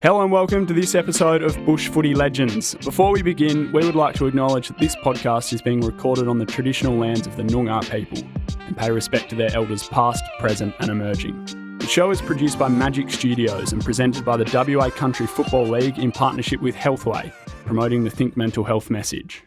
Hello and welcome to this episode of Bush Footy Legends. Before we begin, we would like to acknowledge that this podcast is being recorded on the traditional lands of the Noongar people and pay respect to their elders past, present and emerging. The show is produced by Magic Studios and presented by the WA Country Football League in partnership with Healthway, promoting the Think Mental Health message.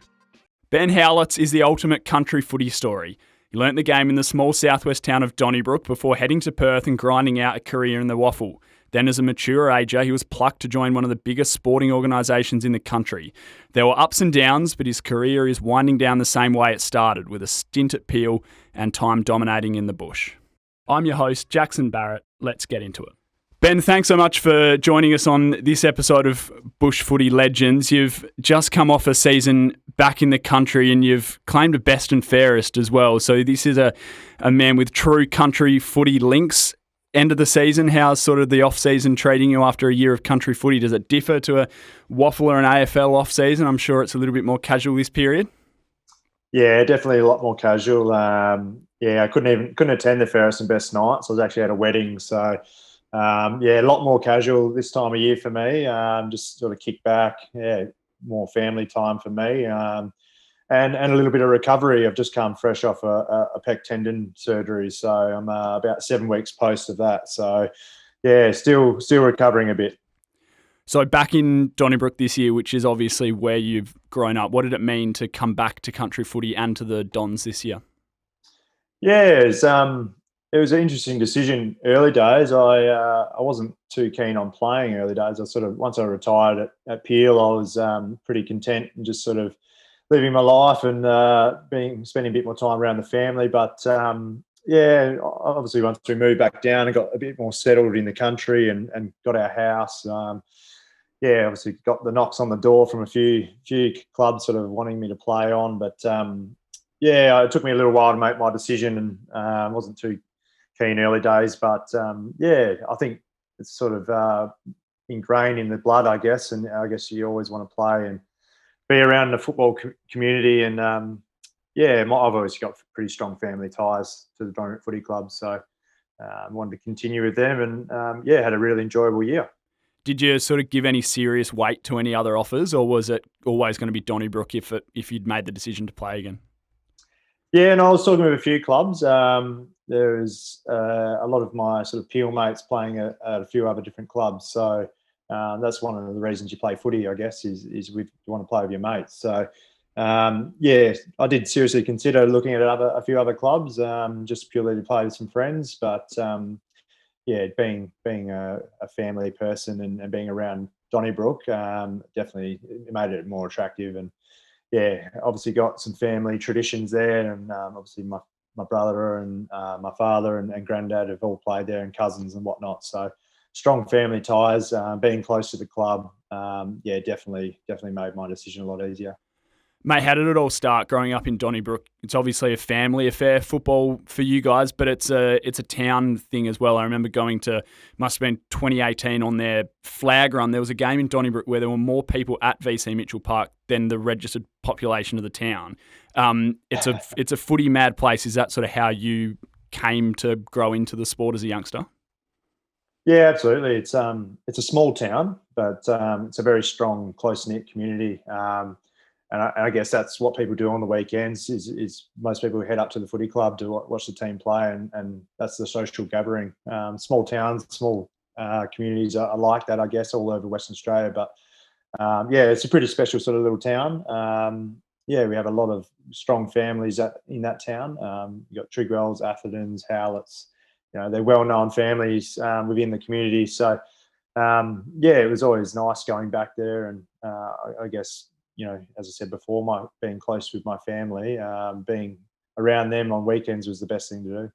Ben Howlett is the ultimate country footy story. He learnt the game in the small southwest town of Donnybrook before heading to Perth and grinding out a career in the waffle. Then as a mature ager, he was plucked to join one of the biggest sporting organisations in the country. There were ups and downs, but his career is winding down the same way it started, with a stint at Peel and time dominating in the bush. I'm your host, Jackson Barrett. Let's get into it. Ben, thanks so much for joining us on this episode of Bush Footy Legends. You've just come off a season back in the country and you've claimed a best and fairest as well. So this is a man with true country footy links. End of the season, how's sort of the off-season treating you after a year of country footy? Does it differ to a waffle or an AFL off-season? I'm sure it's a little bit more casual this period. Yeah, definitely a lot more casual. I couldn't attend the fairest and best night, so I was actually at a wedding. So, a lot more casual this time of year for me. Just sort of kick back. Yeah, more family time for me. And a little bit of recovery. I've just come fresh off a pec tendon surgery, so I'm about 7 weeks post of that. So, yeah, still recovering a bit. So back in Donnybrook this year, which is obviously where you've grown up, what did it mean to come back to country footy and to the Dons this year? Yeah, it was an interesting decision. Early days, I wasn't too keen on playing early days. Once I retired at Peel, I was pretty content and just sort of living my life and spending a bit more time around the family. But obviously once we moved back down and got a bit more settled in the country and got our house, obviously got the knocks on the door from a few clubs sort of wanting me to play on. But it took me a little while to make my decision and wasn't too keen early days. But I think it's sort of ingrained in the blood, I guess. And I guess you always want to play and be around the football community, and I've always got pretty strong family ties to the Donnybrook Footy Club, so I wanted to continue with them, and had a really enjoyable year. Did you sort of give any serious weight to any other offers, or was it always going to be Donnybrook if you'd made the decision to play again? Yeah, and I was talking with a few clubs. There was a lot of my sort of Peel mates playing at a few other different clubs, so that's one of the reasons you play footy, I guess, is you want to play with your mates. So, I did seriously consider looking at a few other clubs, just purely to play with some friends. But being a family person and being around Donnybrook, definitely made it more attractive. And obviously got some family traditions there, and obviously my brother and my father and granddad have all played there, and cousins and whatnot. So, strong family ties, being close to the club, definitely made my decision a lot easier. Mate, how did it all start growing up in Donnybrook? It's obviously a family affair, football for you guys, but it's a town thing as well. I remember going to, must have been 2018 on their flag run. There was a game in Donnybrook where there were more people at VC Mitchell Park than the registered population of the town. It's a footy mad place. Is that sort of how you came to grow into the sport as a youngster? Yeah, absolutely. It's a small town, but it's a very strong, close-knit community. And I guess that's what people do on the weekends is most people head up to the footy club to watch the team play, and that's the social gathering. Small towns, small communities are like that, I guess, all over Western Australia. But, it's a pretty special sort of little town. We have a lot of strong families in that town. You've got Trigwells, Athertons, Howletts. They're well-known families within the community. So, it was always nice going back there. And I guess, as I said before, being close with my family, being around them on weekends was the best thing to do.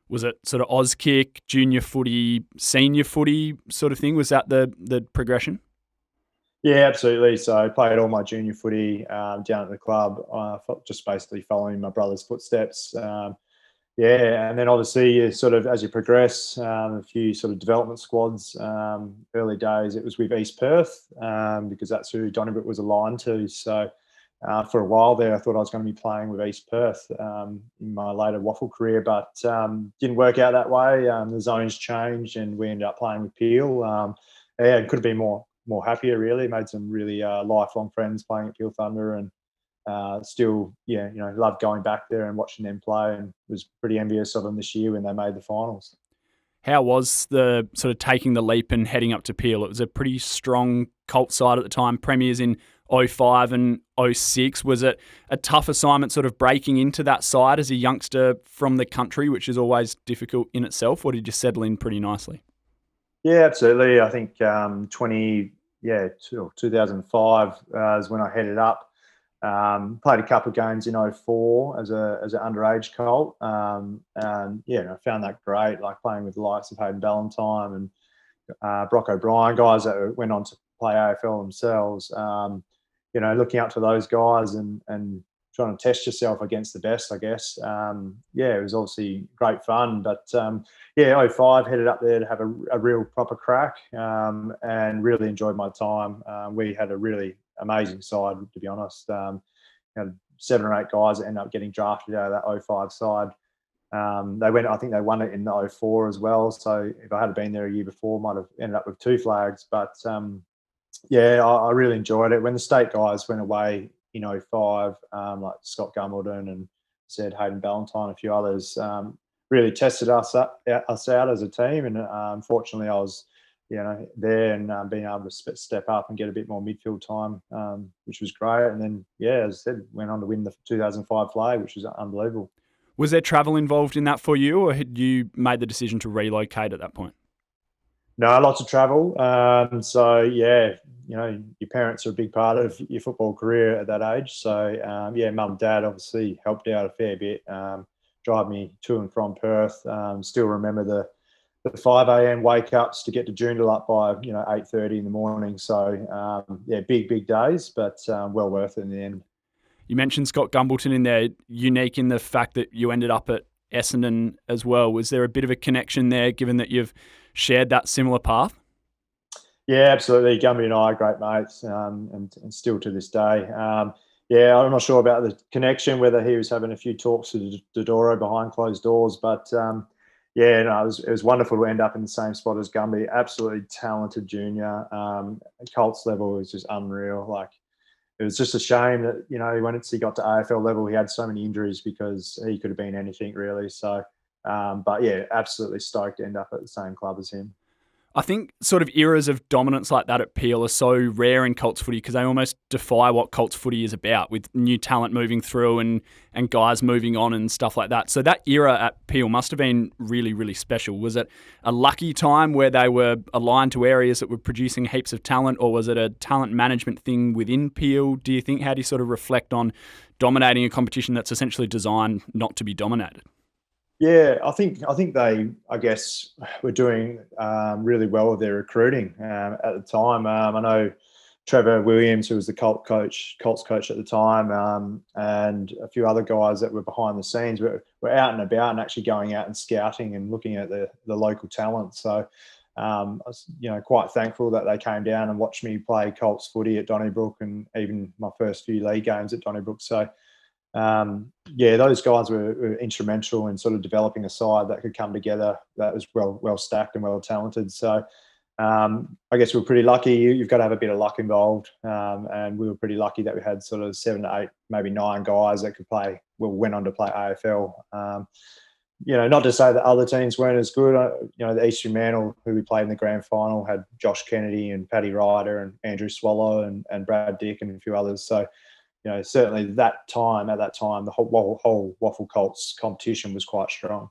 Was it sort of Auskick, junior footy, senior footy sort of thing? Was that the progression? Yeah, absolutely. So I played all my junior footy down at the club, just basically following my brother's footsteps. And then obviously you sort of, as you progress, a few sort of development squads. Early days it was with East Perth because that's who Donnybrook was aligned to. So for a while there I thought I was going to be playing with East Perth in my later waffle career, but didn't work out that way. The zones changed and we ended up playing with Peel. yeah, could have been more happier. Really, made some really lifelong friends playing at Peel Thunder, and still, yeah, loved going back there and watching them play, and was pretty envious of them this year when they made the finals. How was the sort of taking the leap and heading up to Peel? It was a pretty strong Colt side at the time, premiers in 05 and 06. Was it a tough assignment sort of breaking into that side as a youngster from the country, which is always difficult in itself, or did you settle in pretty nicely? Yeah, absolutely. I think 2005 is when I headed up. Played a couple of games in 04 as an underage Colt. And I found that great, like playing with the likes of Hayden Ballantyne and Brock O'Brien, guys that went on to play AFL themselves. Looking up to those guys and trying to test yourself against the best, I guess. It was obviously great fun. But 05 headed up there to have a real proper crack, and really enjoyed my time. We had a really amazing side, to be honest. Had 7 or 8 guys that ended up getting drafted out of that 05 side. I think they won it in the 04 as well. So if I had been there a year before, might have ended up with 2 flags. But I really enjoyed it. When the state guys went away in 05, like Scott Gumbleton and said Hayden Ballantyne, a few others, really tested us out as a team. And unfortunately, I was there and being able to step up and get a bit more midfield time, which was great. And then, as I said, went on to win the 2005 flag, which was unbelievable. Was there travel involved in that for you, or had you made the decision to relocate at that point? No, lots of travel. Your parents are a big part of your football career at that age. So, mum and dad obviously helped out a fair bit, drive me to and from Perth. Still remember the 5 a.m. wake ups to get to Joondalup by 8:30 in the morning. So big days, but well worth it in the end. You mentioned Scott Gumbleton in there, unique in the fact that you ended up at Essendon as well. Was there a bit of a connection there, given that you've shared that similar path? Yeah, absolutely. Gumby and I are great mates, and still to this day. I'm not sure about the connection, whether he was having a few talks to Dodoro behind closed doors, but it was wonderful to end up in the same spot as Gumby. Absolutely talented junior. Colts level was just unreal. Like, it was just a shame that, once he got to AFL level, he had so many injuries, because he could have been anything really. So, absolutely stoked to end up at the same club as him. I think sort of eras of dominance like that at Peel are so rare in Colts footy, because they almost defy what Colts footy is about, with new talent moving through and guys moving on and stuff like that. So that era at Peel must have been really, really special. Was it a lucky time where they were aligned to areas that were producing heaps of talent, or was it a talent management thing within Peel, do you think? How do you sort of reflect on dominating a competition that's essentially designed not to be dominated? Yeah, I think they, I guess, were doing really well with their recruiting at the time. I know Trevor Williams, who was the Colts coach at the time, and a few other guys that were behind the scenes were out and about and actually going out and scouting and looking at the local talent. So I was quite thankful that they came down and watched me play Colts footy at Donnybrook, and even my first few league games at Donnybrook. So those guys were instrumental in sort of developing a side that could come together, that was well stacked and well talented. So I guess we were pretty lucky. You've got to have a bit of luck involved, and we were pretty lucky that we had sort of 7 to 8, maybe 9 guys that could play. Went on to play AFL. Not to say that other teams weren't as good. The Eastern Mantle, who we played in the grand final, had Josh Kennedy and Paddy Ryder and Andrew Swallow and Brad Dick and a few others. So certainly at that time, the whole Waffle Colts competition was quite strong.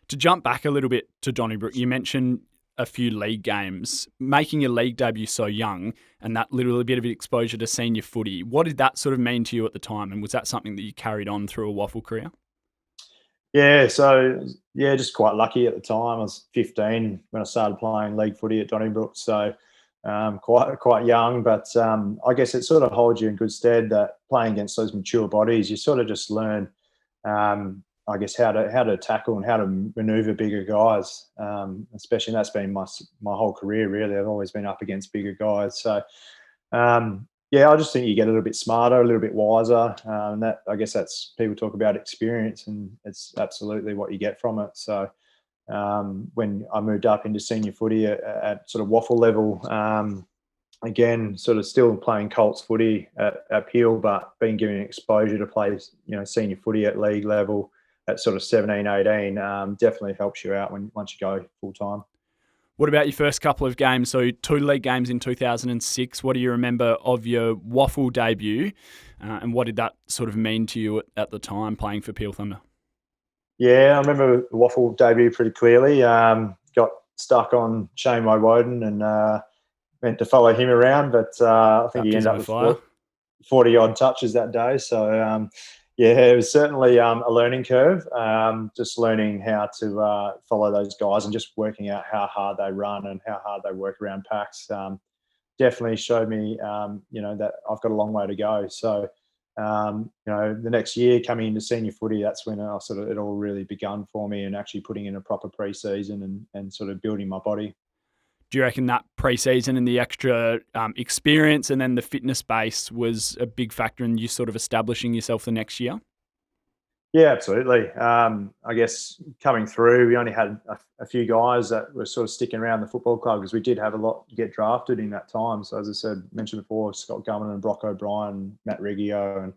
To jump back a little bit to Donnybrook, you mentioned a few league games. Making your league debut so young and that little bit of exposure to senior footy, what did that sort of mean to you at the time? And was that something that you carried on through a Waffle career? Yeah, so just quite lucky at the time. I was 15 when I started playing league footy at Donnybrook. So quite young, but I guess it sort of holds you in good stead that playing against those mature bodies, you sort of just learn, I guess, how to tackle and how to manoeuvre bigger guys. Especially, and that's been my whole career really. I've always been up against bigger guys. So I just think you get a little bit smarter, a little bit wiser, and that, I guess, that's, people talk about experience, and it's absolutely what you get from it. So when I moved up into senior footy at sort of waffle level. Again, sort of still playing Colts footy at Peel, but being given exposure to play, senior footy at league level at sort of 17, 18, definitely helps you out once you go full time. What about your first couple of games? So 2 league games in 2006. What do you remember of your waffle debut, and what did that sort of mean to you at the time playing for Peel Thunder? Yeah, I remember the waffle debut pretty clearly. Got stuck on Shane Woden and meant to follow him around, but I think he ended up with 40-odd touches that day. So, it was certainly a learning curve, just learning how to follow those guys and just working out how hard they run and how hard they work around packs. Definitely showed me, that I've got a long way to go. So, the next year coming into senior footy, that's when it all really begun for me, and actually putting in a proper pre-season and sort of building my body. Do you reckon that pre-season and the extra experience and then the fitness base was a big factor in you sort of establishing yourself the next year? Yeah, absolutely. I guess coming through, we only had a few guys that were sort of sticking around the football club, because we did have a lot get drafted in that time. So as I mentioned before, Scott Gumman and Brock O'Brien, Matt Riggio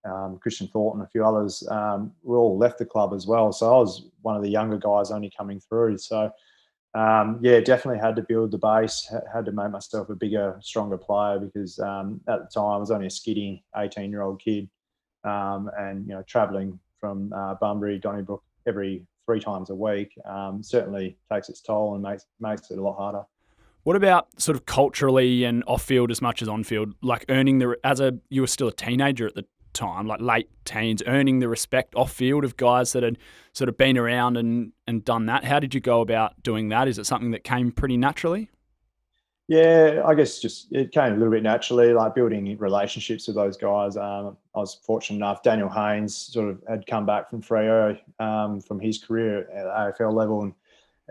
and Christian Thornton, a few others, we all left the club as well. So I was one of the younger guys only coming through. So definitely had to build the base, had to make myself a bigger, stronger player, because at the time I was only a skinny 18-year-old kid, and travelling from Bunbury, Donnybrook every 3 times a week certainly takes its toll and makes it a lot harder. What about sort of culturally and off-field as much as on-field, like you were still a teenager at the time, like late teens, earning the respect off-field of guys that had sort of been around and done that? How did you go about doing that? Is it something that came pretty naturally? Yeah, I guess just it came a little bit naturally, like building relationships with those guys. I was fortunate enough. Daniel Haynes sort of had come back from Freo from his career at AFL level, and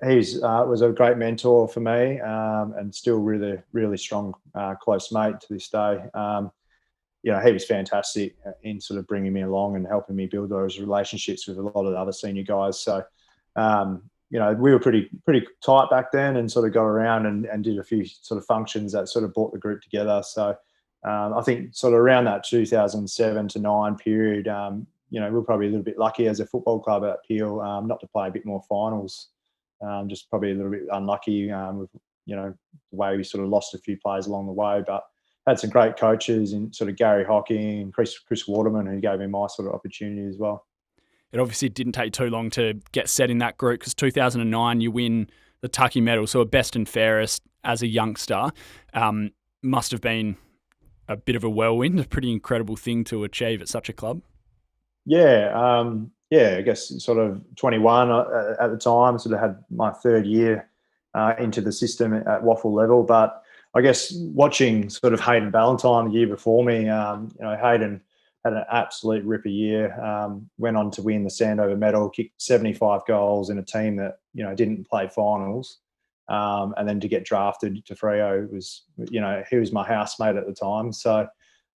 he was a great mentor for me, and still really, really strong, close mate to this day. He was fantastic in sort of bringing me along and helping me build those relationships with a lot of the other senior guys. So, we were pretty tight back then, and sort of go around and did a few sort of functions that sort of brought the group together. So, I think sort of around that 2007 to 9 period, we were probably a little bit lucky as a football club at Peel, not to play a bit more finals. Just probably a little bit unlucky with, the way we sort of lost a few players along the way, but had some great coaches in sort of Gary Hocking and Chris Waterman, who gave me my sort of opportunity as well. It obviously didn't take too long to get set in that group, because 2009 you win the Tucky medal, so a best and fairest as a youngster. Must have been a bit of a whirlwind, a pretty incredible thing to achieve at such a club. Yeah, I guess sort of 21 at the time, sort of had my 3rd year into the system at waffle level. But I guess watching sort of Hayden Ballantyne the year before me, Hayden had an absolute ripper year, went on to win the Sandover medal, kicked 75 goals in a team that, didn't play finals. And then to get drafted to Freo was, he was my housemate at the time. So,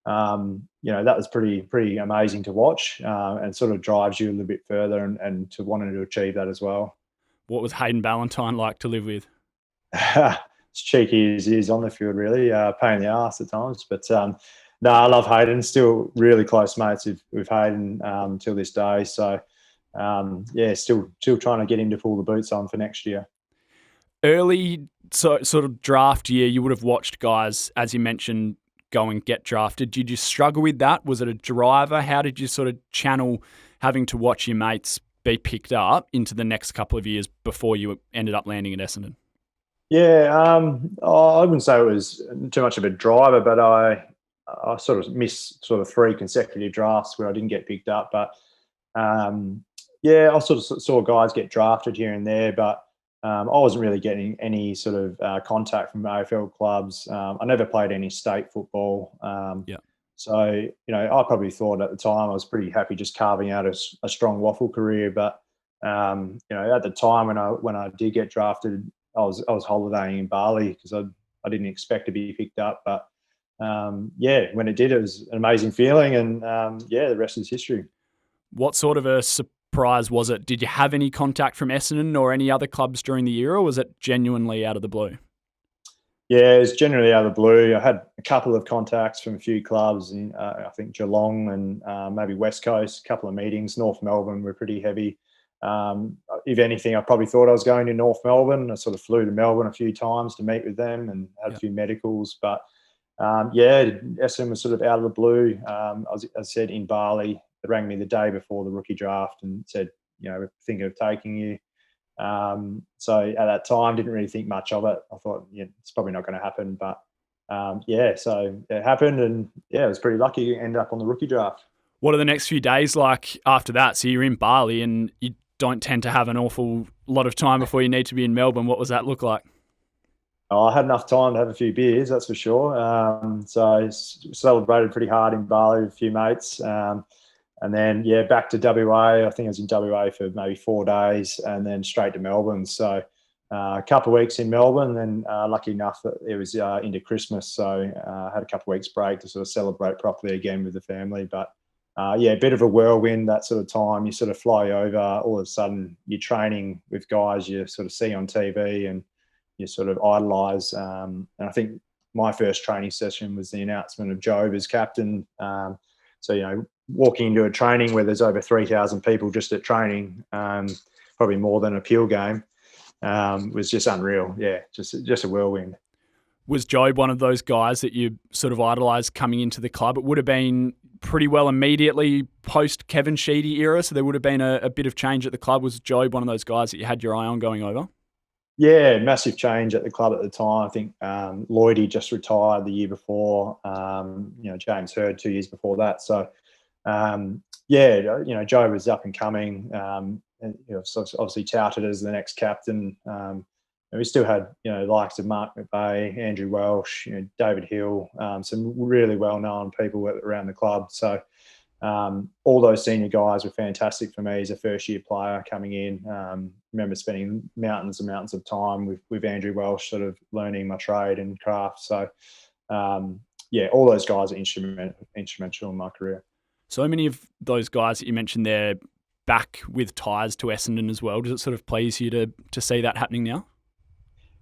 that was pretty amazing to watch, and sort of drives you a little bit further and to wanting to achieve that as well. What was Hayden Ballantyne like to live with? As cheeky as he is on the field, really, pain in the arse at times. But no, I love Hayden. Still really close mates with Hayden till this day. So still trying to get him to pull the boots on for next year. Early sort of draft year, you would have watched guys, as you mentioned, go and get drafted. Did you struggle with that? Was it a driver? How did you sort of channel having to watch your mates be picked up into the next couple of years before you ended up landing at Essendon? Yeah, I wouldn't say it was too much of a driver, but I sort of missed sort of 3 consecutive drafts where I didn't get picked up. But I sort of saw guys get drafted here and there, but I wasn't really getting any sort of contact from AFL clubs. I never played any state football. So, I probably thought at the time I was pretty happy just carving out a strong waffle career. But, at the time when I did get drafted, I was holidaying in Bali because I didn't expect to be picked up. But, when it did, it was an amazing feeling. And, the rest is history. What sort of a surprise was it? Did you have any contact from Essendon or any other clubs during the year, or was it genuinely out of the blue? Yeah, it's generally out of the blue. I had a couple of contacts from a few clubs, in, I think Geelong and maybe West Coast, a couple of meetings. North Melbourne were pretty heavy. If anything, I probably thought I was going to North Melbourne. I sort of flew to Melbourne a few times to meet with them and had a few medicals. But Essendon was sort of out of the blue. I was, as I said, in Bali. They rang me the day before the rookie draft and said, we're thinking of taking you. So at that time, didn't really think much of it. I thought, it's probably not going to happen. But so it happened, and I was pretty lucky to end up on the rookie draft. What are the next few days like after that? So you're in Bali and you don't tend to have an awful lot of time before you need to be in Melbourne. What was that look like? I had enough time to have a few beers, that's for sure. So I celebrated pretty hard in Bali with a few mates. And then, back to WA. I think I was in WA for maybe 4 days and then straight to Melbourne. So a couple of weeks in Melbourne, and lucky enough that it was into Christmas. So I had a couple of weeks break to sort of celebrate properly again with the family. But a bit of a whirlwind that sort of time. You sort of fly over, all of a sudden you're training with guys you sort of see on TV and you sort of idolise. And I think my first training session was the announcement of Jobe as captain. Walking into a training where there's over 3,000 people just at training, probably more than a Peel game, was just unreal. Yeah, just a whirlwind. Was Jobe one of those guys that you sort of idolised coming into the club? It would have been pretty well immediately post Kevin Sheedy era, so there would have been a bit of change at the club. Was Jobe one of those guys that you had your eye on going over? Yeah, massive change at the club at the time. I think Lloydie just retired the year before. James Hird 2 years before that. So, Joe was up and coming. So obviously touted as the next captain. And we still had likes of Mark McVeigh, Andrew Welsh, David Hill, some really well-known people around the club. So all those senior guys were fantastic for me as a first-year player coming in. Remember spending mountains and mountains of time with Andrew Welsh, sort of learning my trade and craft. So, all those guys are instrumental in my career. So many of those guys that you mentioned there back with ties to Essendon as well. Does it sort of please you to see that happening now?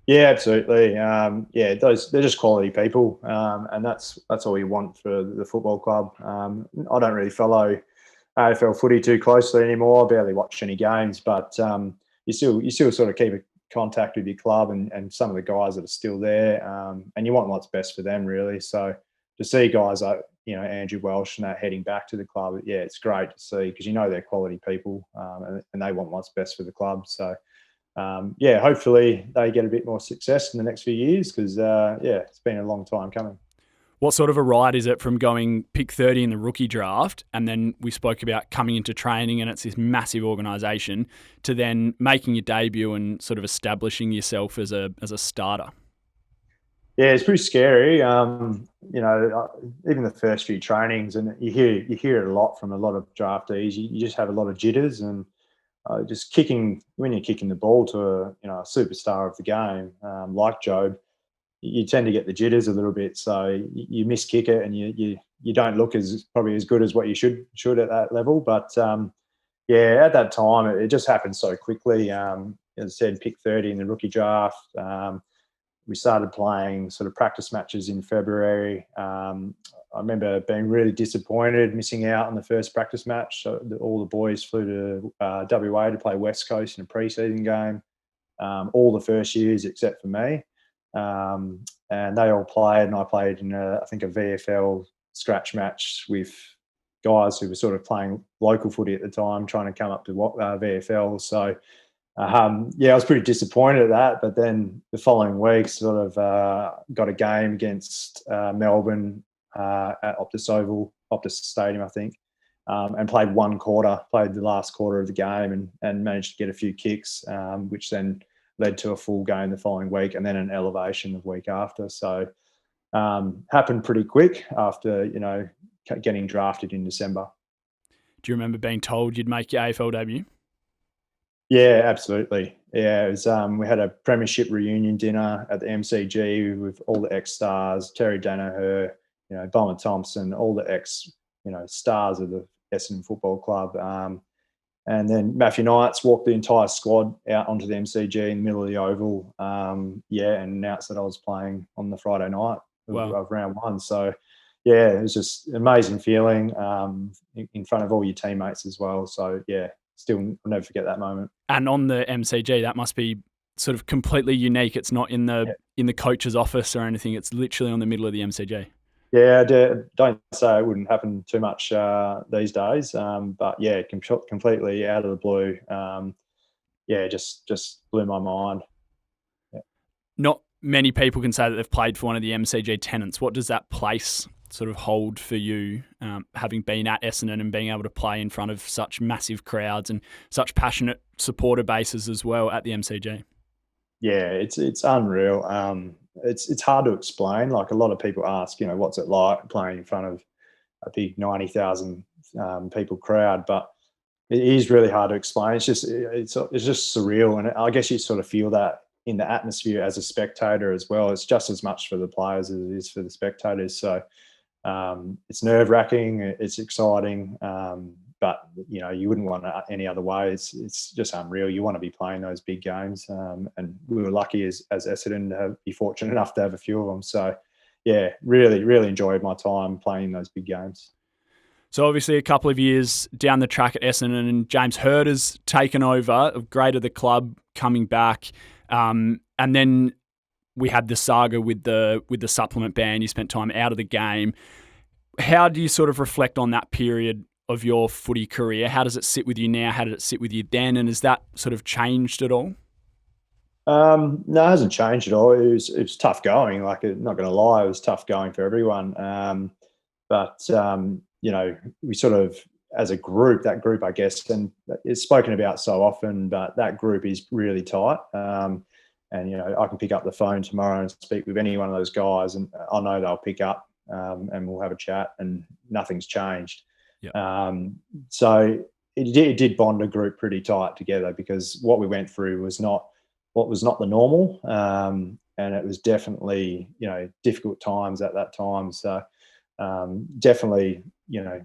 Yeah, absolutely. They're just quality people, and that's all you want for the football club. I don't really follow AFL footy too closely anymore. I barely watch any games, but you still sort of keep in contact with your club and some of the guys that are still there, and you want what's best for them, really. So to see guys like Andrew Welsh and that heading back to the club, it's great to see because they're quality people, and they want what's best for the club. So. Hopefully they get a bit more success in the next few years because, it's been a long time coming. What sort of a ride is it from going pick 30 in the rookie draft, and then we spoke about coming into training and it's this massive organisation, to then making your debut and sort of establishing yourself as a starter? Yeah, it's pretty scary. Even the first few trainings, and you hear it a lot from a lot of draftees. You just have a lot of jitters and. Just when you're kicking the ball to a superstar of the game like Jobe, you tend to get the jitters a little bit. So you miss kick it and you don't look probably as good as what you should at that level. But at that time it just happened so quickly. As I said, pick 30 in the rookie draft. We started playing sort of practice matches in February. I remember being really disappointed, missing out on the first practice match. So all the boys flew to WA to play West Coast in a pre-season game. All the first years except for me. And they all played, and I played in I think a VFL scratch match with guys who were sort of playing local footy at the time, trying to come up to VFL. So, I was pretty disappointed at that. But then the following week, sort of got a game against Melbourne at Optus Stadium, I think, and played the last quarter of the game and managed to get a few kicks, which then led to a full game the following week and then an elevation the week after. So happened pretty quick after, getting drafted in December. Do you remember being told you'd make your AFL debut? Yeah, absolutely. Yeah, it was. We had a premiership reunion dinner at the MCG with all the ex-stars, Terry Danaher, Bomber Thompson, all the ex, stars of the Essendon Football Club. And then Matthew Knights walked the entire squad out onto the MCG in the middle of the Oval, and announced that I was playing on the Friday night of round one. So, yeah, it was just an amazing feeling in front of all your teammates as well. So, yeah, I'll never forget that moment. And on the MCG, that must be sort of completely unique. It's not in the coach's office or anything. It's literally on the middle of the MCG. Yeah, don't say it wouldn't happen too much these days. But yeah, completely out of the blue. Just blew my mind. Yeah. Not many people can say that they've played for one of the MCG tenants. What does that place sort of hold for you, having been at Essendon and being able to play in front of such massive crowds and such passionate supporter bases as well at the MCG? Yeah, it's unreal. It's hard to explain. Like, a lot of people ask, what's it like playing in front of a big 90,000 people crowd, but it is really hard to explain. It's just surreal, and I guess you sort of feel that in the atmosphere as a spectator as well. It's just as much for the players as it is for the spectators. So it's nerve-wracking, it's exciting, but you wouldn't want it any other way. It's just unreal. You want to be playing those big games, and we were lucky as Essendon to be fortunate enough to have a few of them. So yeah, really, really enjoyed my time playing those big games. So obviously a couple of years down the track at Essendon, and James Hird has taken over, great of the club, coming back, and then we had the saga with the supplement ban. You spent time out of the game. How do you sort of reflect on that period of your footy career? How does it sit with you now? How did it sit with you then? And has that sort of changed at all? No, it hasn't changed at all. It was tough going. Like, not going to lie, it was tough going for everyone. But we sort of, as a group, that group, I guess, and it's spoken about so often, but that group is really tight. And I can pick up the phone tomorrow and speak with any one of those guys, and I know they'll pick up, and we'll have a chat, and nothing's changed. Yep. So it did bond a group pretty tight together, because what we went through was not the normal, and it was definitely difficult times at that time. So definitely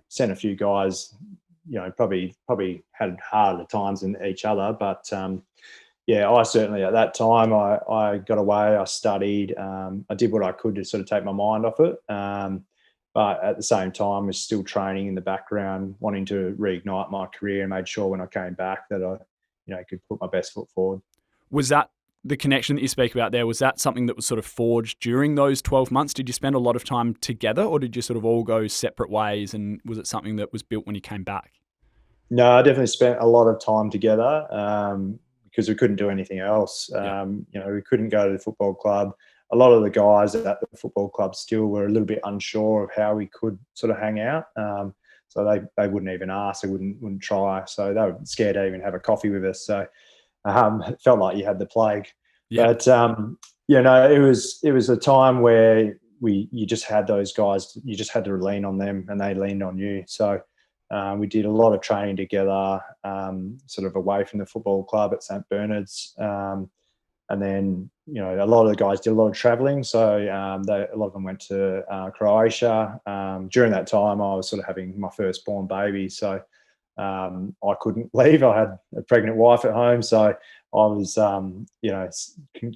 sent a few guys probably had harder times than each other, but I certainly, at that time, I got away, I studied, I did what I could to sort of take my mind off it, but at the same time was still training in the background, wanting to reignite my career, and made sure when I came back that I could put my best foot forward. Was that the connection that you speak about there? Was that something that was sort of forged during those 12 months? Did you spend a lot of time together, or did you sort of all go separate ways, and was it something that was built when you came back? No, I definitely spent a lot of time together, because we couldn't do anything else. We couldn't go to the football club. A lot of the guys at the football club still were a little bit unsure of how we could sort of hang out. So they wouldn't even ask, they wouldn't try. So they were scared to even have a coffee with us. So it felt like you had the plague. Yeah. But it was a time where you just had those guys. You just had to lean on them, and they leaned on you. So we did a lot of training together, sort of away from the football club at St Bernard's, and then a lot of the guys did a lot of travelling. So a lot of them went to Croatia. During that time, I was sort of having my firstborn baby, so I couldn't leave. I had a pregnant wife at home, so I was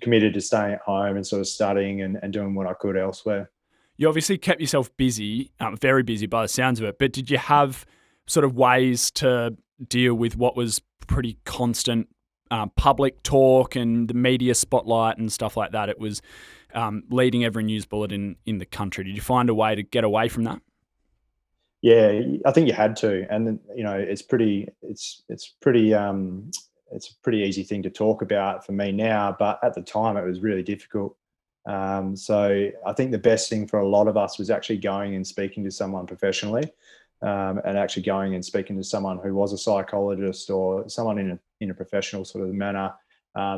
committed to staying at home and sort of studying and doing what I could elsewhere. You obviously kept yourself busy, very busy by the sounds of it, but did you have sort of ways to deal with what was pretty constant public talk and the media spotlight and stuff like that? It was leading every news bulletin in the country. Did you find a way to get away from that? Yeah, I think you had to, and it's a pretty easy thing to talk about for me now, but at the time it was really difficult. So I think the best thing for a lot of us was actually going and speaking to someone professionally, and actually going and speaking to someone who was a psychologist or someone in a professional sort of manner.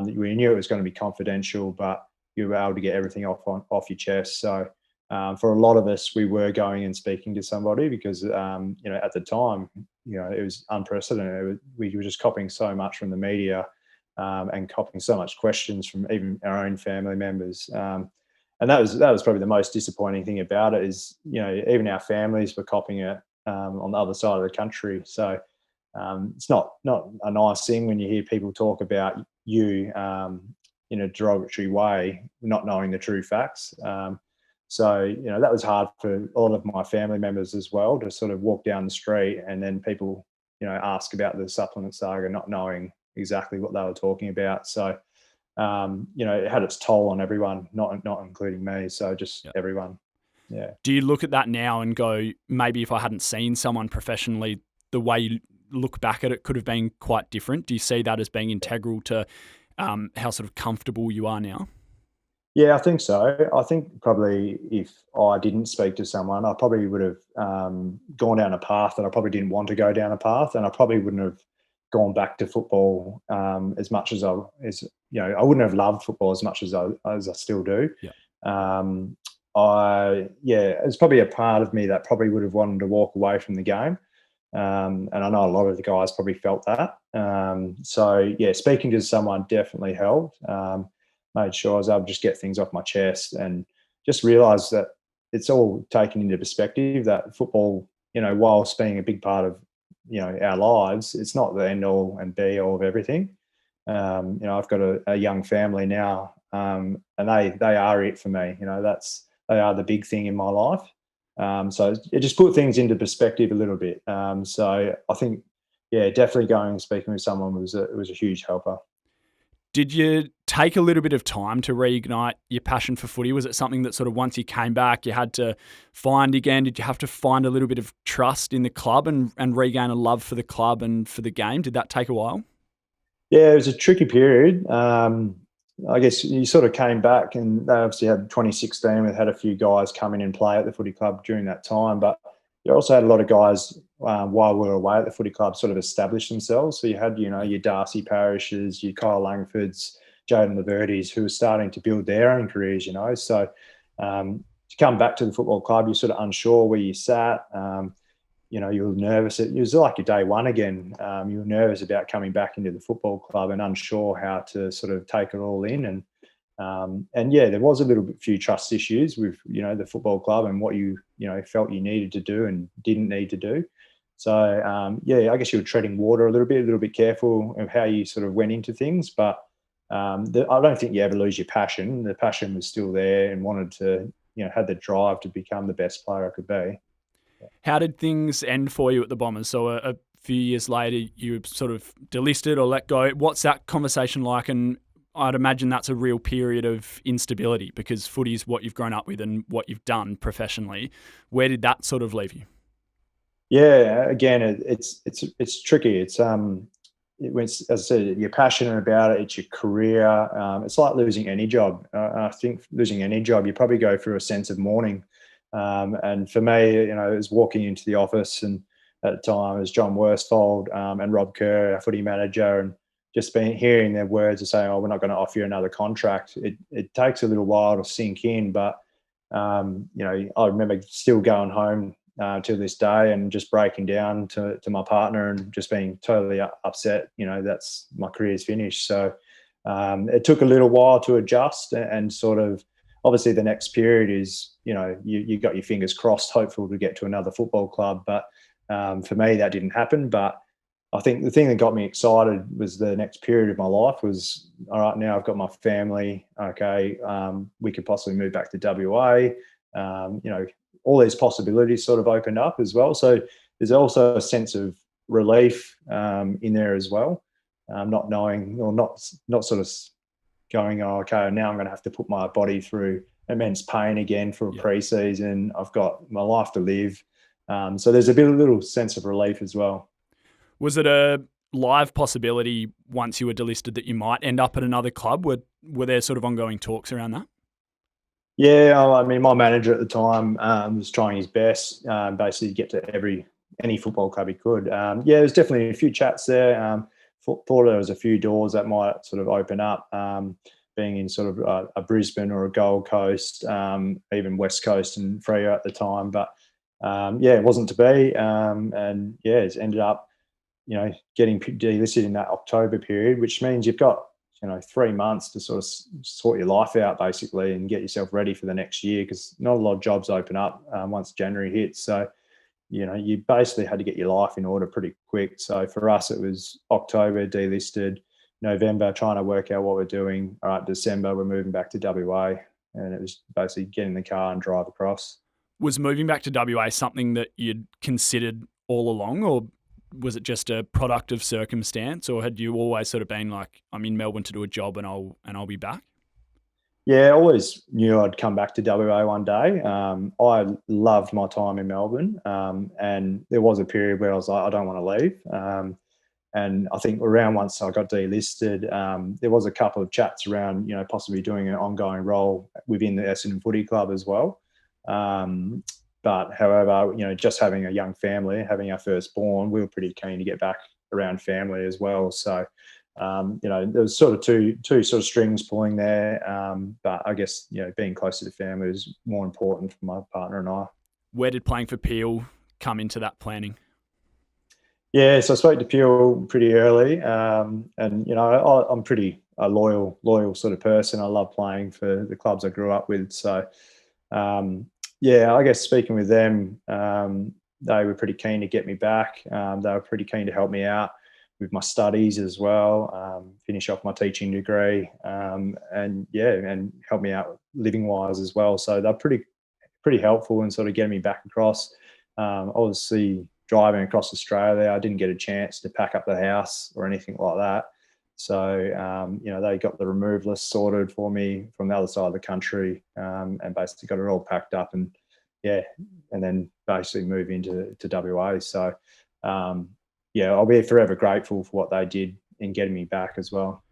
We knew it was going to be confidential, but you were able to get everything off your chest. So for a lot of us, we were going and speaking to somebody because at the time, it was unprecedented. We were just copying so much from the media, and copying so much questions from even our own family members. And that was probably the most disappointing thing about it is, even our families were copying it on the other side of the country. So it's not a nice thing when you hear people talk about you in a derogatory way, not knowing the true facts. So, that was hard for a lot of my family members as well, to sort of walk down the street and then people, ask about the supplement saga, not knowing exactly what they were talking about. So, it had its toll on everyone, not including me. So just everyone. Yeah. Do you look at that now and go, maybe if I hadn't seen someone professionally, the way you look back at it could have been quite different? Do you see that as being integral to how sort of comfortable you are now? Yeah, I think so. I think probably if I didn't speak to someone, I probably would have gone down a path that I probably didn't want to go down a path, and I probably wouldn't have gone back to football as much as I wouldn't have loved football as much as I still do. Yeah. It's probably a part of me that probably would have wanted to walk away from the game. And I know a lot of the guys probably felt that. Speaking to someone definitely helped. Made sure I was able to just get things off my chest and just realise that it's all taken into perspective, that football, whilst being a big part of, our lives, it's not the end all and be all of everything. I've got a young family now, and they are it for me. They are the big thing in my life. So it just put things into perspective a little bit. So I think, definitely going and speaking with someone was a huge helper. Did you take a little bit of time to reignite your passion for footy? Was it something that sort of once you came back, you had to find again? Did you have to find a little bit of trust in the club and regain a love for the club and for the game? Did that take a while? Yeah, it was a tricky period. I guess you sort of came back, and they obviously had 2016. We had a few guys come in and play at the footy club during that time, but you also had a lot of guys while we were away at the footy club sort of establish themselves. So you had, your Darcy Parishes, your Kyle Langfords, Jaden Laverty's, who were starting to build their own careers, So to come back to the football club, you're sort of unsure where you sat. You were nervous. It was like your day one again. You were nervous about coming back into the football club and unsure how to sort of take it all in. There was a few trust issues with, the football club and what you felt you needed to do and didn't need to do. So, I guess you were treading water a little bit careful of how you sort of went into things. But I don't think you ever lose your passion. The passion was still there and wanted to, had the drive to become the best player I could be. How did things end for you at the Bombers? So a few years later, you were sort of delisted or let go. What's that conversation like? And I'd imagine that's a real period of instability, because footy is what you've grown up with and what you've done professionally. Where did that sort of leave you? Yeah, again, it's tricky. It's as I said, you're passionate about it. It's your career. It's like losing any job. I think losing any job, you probably go through a sense of mourning. And for me, it was walking into the office, and at the time it was John Worsfold and Rob Kerr, our footy manager, and just hearing their words of saying, "Oh, we're not going to offer you another contract." It takes a little while to sink in, but I remember still going home to this day and just breaking down to my partner and just being totally upset. That's my career's finished. So it took a little while to adjust and sort of. Obviously, the next period is, you got your fingers crossed, hopeful to get to another football club. But for me, that didn't happen. But I think the thing that got me excited was the next period of my life was, all right, now I've got my family. Okay, we could possibly move back to WA. All these possibilities sort of opened up as well. So there's also a sense of relief in there as well, not knowing or not sort of going, oh, okay, now I'm going to have to put my body through immense pain again for a pre-season. I've got my life to live. So there's a little sense of relief as well. Was it a live possibility once you were delisted that you might end up at another club? Were there sort of ongoing talks around that? Yeah, I mean, my manager at the time was trying his best, basically to get to any football club he could. There's definitely a few chats there. Thought there was a few doors that might sort of open up, being in sort of a Brisbane or a Gold Coast, even West Coast and Freo at the time. But it wasn't to be. It's ended up, getting delisted in that October period, which means you've got 3 months to sort of sort your life out basically and get yourself ready for the next year, because not a lot of jobs open up once January hits. So you basically had to get your life in order pretty quick. So for us, it was October delisted, November trying to work out what we're doing. All right, December we're moving back to WA, and it was basically get in the car and drive across. Was moving back to WA something that you'd considered all along, or was it just a product of circumstance, or had you always sort of been like, I'm in Melbourne to do a job and I'll be back? Yeah, I always knew I'd come back to WA one day. I loved my time in Melbourne, and there was a period where I was like, I don't want to leave. And I think around once I got delisted, there was a couple of chats around, possibly doing an ongoing role within the Essendon Footy Club as well. But however, just having a young family, having our firstborn, we were pretty keen to get back around family as well. So, there was sort of two sort of strings pulling there. But I guess, being closer to family is more important for my partner and I. Where did playing for Peel come into that planning? Yeah, so I spoke to Peel pretty early, and I'm pretty a loyal sort of person. I love playing for the clubs I grew up with. So, I guess speaking with them, they were pretty keen to get me back. They were pretty keen to help me out with my studies as well, finish off my teaching degree, and help me out living wise as well. So they're pretty helpful in sort of getting me back across. Obviously, driving across Australia, I didn't get a chance to pack up the house or anything like that. So, they got the removalists sorted for me from the other side of the country, and basically got it all packed up and then basically move into WA. So, I'll be forever grateful for what they did in getting me back as well.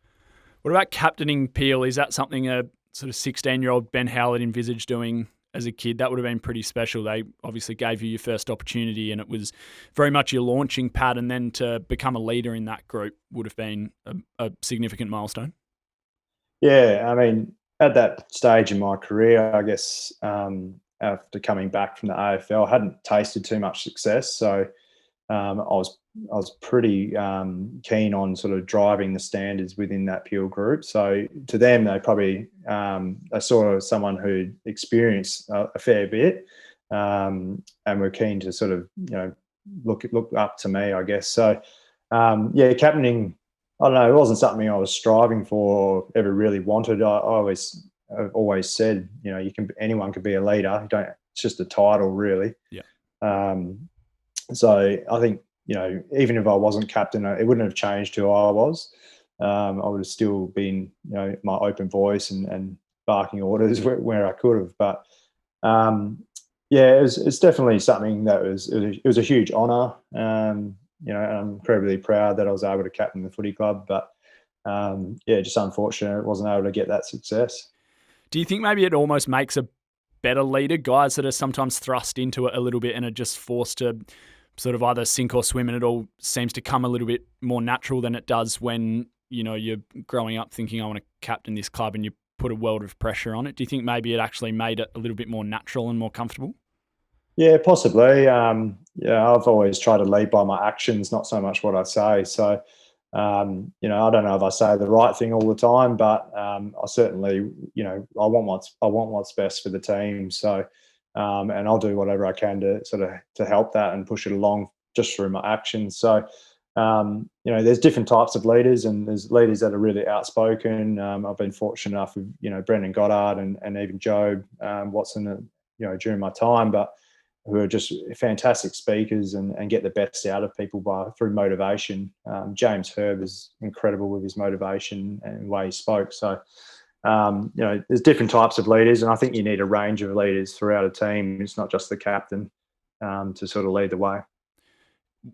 What about captaining Peel? Is that something a sort of 16-year-old Ben Howlett envisaged doing as a kid? That would have been pretty special. They obviously gave you your first opportunity, and it was very much your launching pad, and then to become a leader in that group would have been a significant milestone. Yeah, I mean, at that stage in my career, I guess, after coming back from the AFL, I hadn't tasted too much success. So I was pretty keen on sort of driving the standards within that Peel group. So to them, they probably they saw someone who'd experienced a fair bit, and were keen to sort of look up to me, I guess. So captaining, I don't know, it wasn't something I was striving for or ever really wanted. I've always said, anyone could be a leader. It's just a title, really. Yeah. So I think, even if I wasn't captain, it wouldn't have changed who I was. I would have still been, my open voice and barking orders where I could have. But it's definitely something that it was a huge honour. And I'm incredibly proud that I was able to captain the footy club. But just unfortunate it wasn't able to get that success. Do you think maybe it almost makes a better leader, guys that are sometimes thrust into it a little bit and are just forced to sort of either sink or swim, and it all seems to come a little bit more natural than it does when, you're growing up thinking, I want to captain this club, and you put a world of pressure on it? Do you think maybe it actually made it a little bit more natural and more comfortable? Yeah, possibly. I've always tried to lead by my actions, not so much what I say. So, I don't know if I say the right thing all the time, but I certainly, I want what's best for the team. So, and I'll do whatever I can to help that and push it along just through my actions. So, there's different types of leaders, and there's leaders that are really outspoken. I've been fortunate enough with, Brendan Goddard and even Job Watson, during my time, but who are just fantastic speakers and get the best out of people through motivation. James Herb is incredible with his motivation and the way he spoke. So, there's different types of leaders, and I think you need a range of leaders throughout a team. It's not just the captain to sort of lead the way.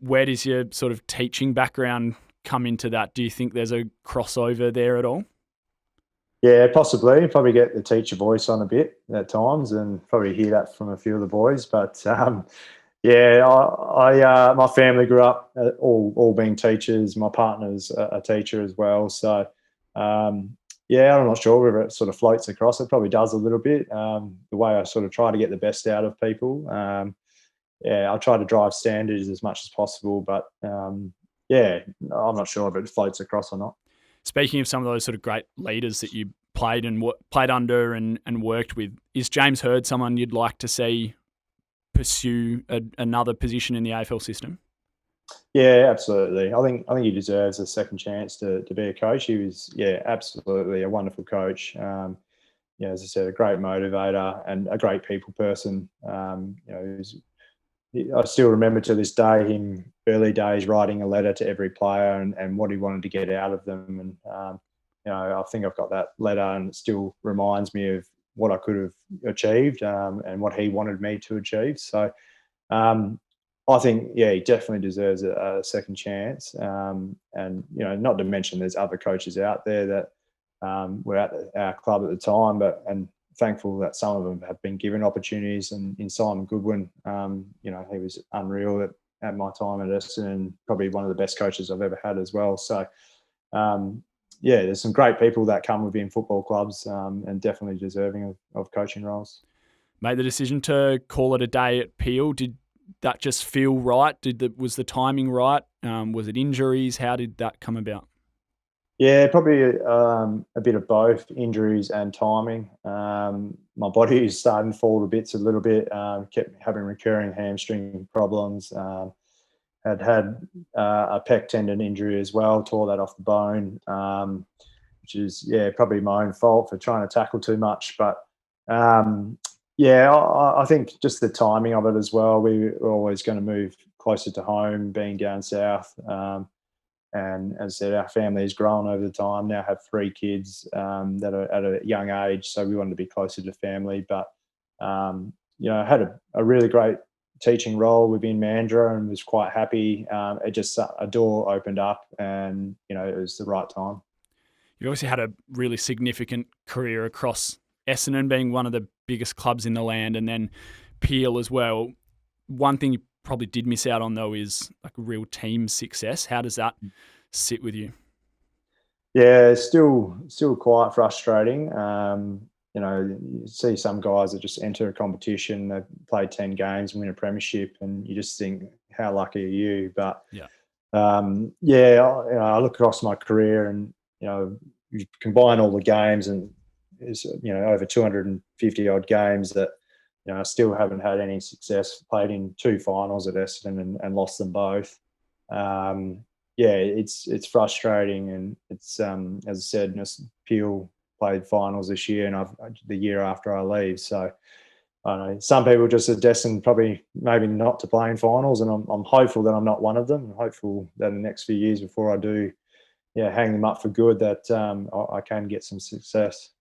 Where does your sort of teaching background come into that? Do you think there's a crossover there at all? Yeah, possibly. Probably get the teacher voice on a bit at times, and probably hear that from a few of the boys. But I my family grew up all being teachers. My partner's a teacher as well. So I'm not sure whether it sort of floats across. It probably does a little bit. The way I sort of try to get the best out of people. I try to drive standards as much as possible. But I'm not sure if it floats across or not. Speaking of some of those sort of great leaders that you played under and worked with, is James Hird someone you'd like to see pursue another position in the AFL system? Yeah, absolutely. I think he deserves a second chance to be a coach. He was, absolutely a wonderful coach. As I said, a great motivator and a great people person. I still remember to this day him early days writing a letter to every player and what he wanted to get out of them. And I think I've got that letter, and it still reminds me of what I could have achieved and what he wanted me to achieve. So um, I think, he definitely deserves a second chance. And not to mention there's other coaches out there that were at our club at the time, and thankful that some of them have been given opportunities. And in Simon Goodwin, he was unreal at my time at Essendon, probably one of the best coaches I've ever had as well. So, there's some great people that come within football clubs and definitely deserving of coaching roles. Made the decision to call it a day at Peel. Did that just feel right? Was the timing right? Was it injuries? How did that come about? Yeah, probably a bit of both, injuries and timing. My body is starting to fall to bits a little bit. Kept having recurring hamstring problems. Had a pec tendon injury as well, tore that off the bone, which is, probably my own fault for trying to tackle too much. But, I think just the timing of it as well. We were always going to move closer to home, being down south. And as I said, our family has grown over the time. Now have 3 kids that are at a young age, so we wanted to be closer to family. But I had a really great teaching role within Mandurah and was quite happy. It just a door opened up, and it was the right time. You obviously had a really significant career across Essendon, being one of the biggest clubs in the land, and then Peel as well. One thing you probably did miss out on, though, is like real team success. How does that sit with you? Yeah, still quite frustrating. You see some guys that just enter a competition, they play 10 games, win a premiership, and you just think, how lucky are you? But I look across my career, and you combine all the games, and it's over 250 odd games that I still haven't had any success. Played in 2 finals at Essendon and lost them both. It's frustrating, and it's as I said, Peel played finals this year, and the year after I leave. So I don't know, some people just are destined maybe not to play in finals, and I'm hopeful that I'm not one of them. I'm hopeful that in the next few years before I do, hang them up for good, that I can get some success.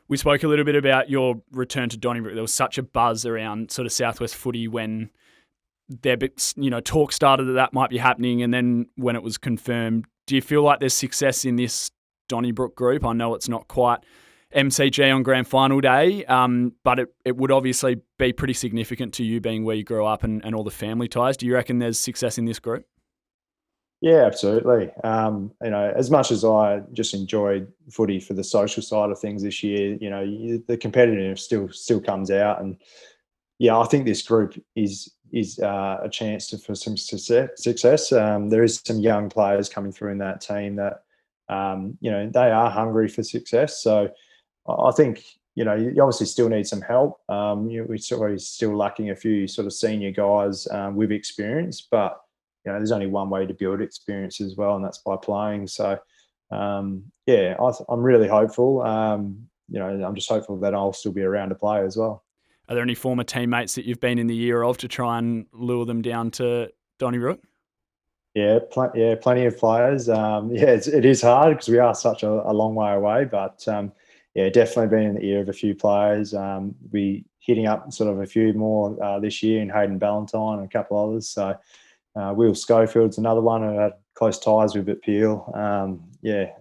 We spoke a little bit about your return to Donnybrook. There was such a buzz around sort of Southwest footy when there, talk started that might be happening, and then when it was confirmed. Do you feel like there's success in this Donnybrook group? I know it's not quite MCG on grand final day, but it would obviously be pretty significant to you, being where you grew up and all the family ties. Do you reckon there's success in this group? Yeah, absolutely. As much as I just enjoyed footy for the social side of things this year, the competitive still comes out, and I think this group is a chance for some success. There is some young players coming through in that team that they are hungry for success. So I think you obviously still need some help. We're still lacking a few sort of senior guys with experience, but there's only one way to build experience as well, and that's by playing. So, I'm really hopeful. I'm just hopeful that I'll still be around to play as well. Are there any former teammates that you've been in the year of to try and lure them down to Donnybrook? Yeah, plenty of players. It is hard because we are such a long way away, but definitely been in the ear of a few players. We hitting up sort of a few more this year, in Hayden Ballantyne and a couple others. So. Will Schofield's another one who had close ties with at Peel.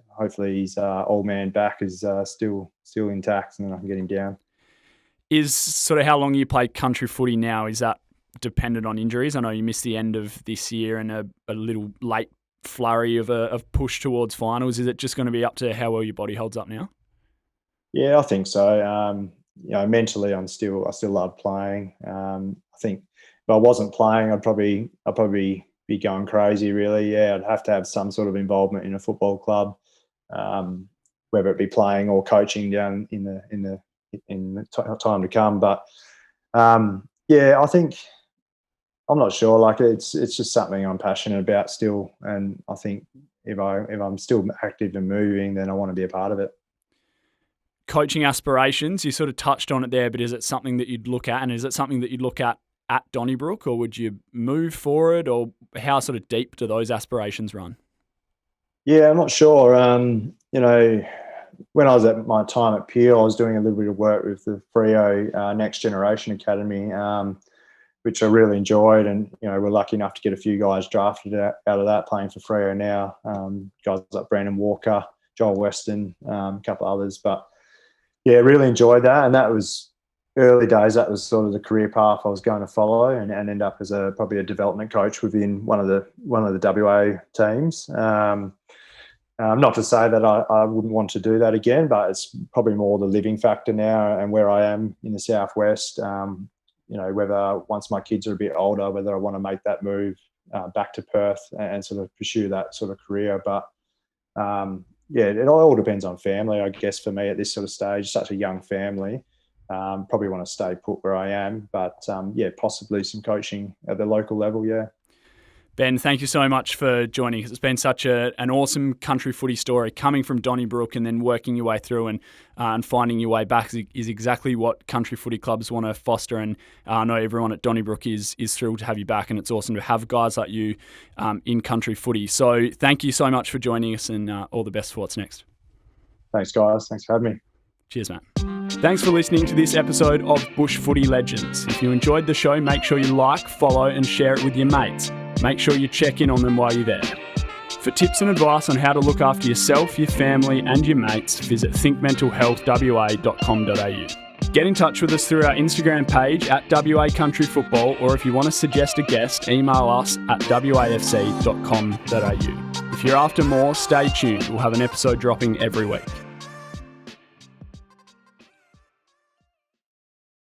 Hopefully his old man back is still intact, and then I can get him down. Is sort of how long you play country footy now, is that dependent on injuries? I know you missed the end of this year and a little late flurry of push towards finals. Is it just going to be up to how well your body holds up now? Yeah, I think so. Mentally, I still love playing. I think if I wasn't playing, I'd probably be going crazy. Really, I'd have to have some sort of involvement in a football club, whether it be playing or coaching down in the time to come. But Yeah, I think I'm not sure. Like it's just something I'm passionate about still, and I think if I'm still active and moving, then I want to be a part of it. Coaching aspirations, you sort of touched on it there, but is it something that you'd look at, and is it something that you'd look at Donnybrook, or would you move for it, or how sort of deep do those aspirations run? Yeah, I'm not sure. When I was at my time at Peel, I was doing a little bit of work with the Freo Next Generation Academy, which I really enjoyed. And, we're lucky enough to get a few guys drafted out of that playing for Freo now. Guys like Brandon Walker, Joel Weston, a couple others. But, yeah, really enjoyed that. And that was early days. That was sort of the career path I was going to follow and end up as probably a development coach within one of the WA teams. Not to say that I wouldn't want to do that again, but it's probably more the living factor now and where I am in the southwest. Whether once my kids are a bit older, whether I want to make that move back to Perth and sort of pursue that sort of career. But it all depends on family, I guess, for me at this sort of stage. Such a young family, probably want to stay put where I am. But possibly some coaching at the local level. Yeah. Ben, thank you so much for joining us. It's been such an awesome country footy story, coming from Donnybrook and then working your way through and finding your way back is exactly what country footy clubs want to foster. And I know everyone at Donnybrook is thrilled to have you back, and it's awesome to have guys like you in country footy. So thank you so much for joining us, and all the best for what's next. Thanks, guys. Thanks for having me. Cheers, Matt. Thanks for listening to this episode of Bush Footy Legends. If you enjoyed the show, make sure you like, follow and share it with your mates. Make sure you check in on them while you're there. For tips and advice on how to look after yourself, your family and your mates, visit thinkmentalhealthwa.com.au. Get in touch with us through our Instagram page at WA Country Football, or if you want to suggest a guest, email us at wafc.com.au. If you're after more, stay tuned. We'll have an episode dropping every week.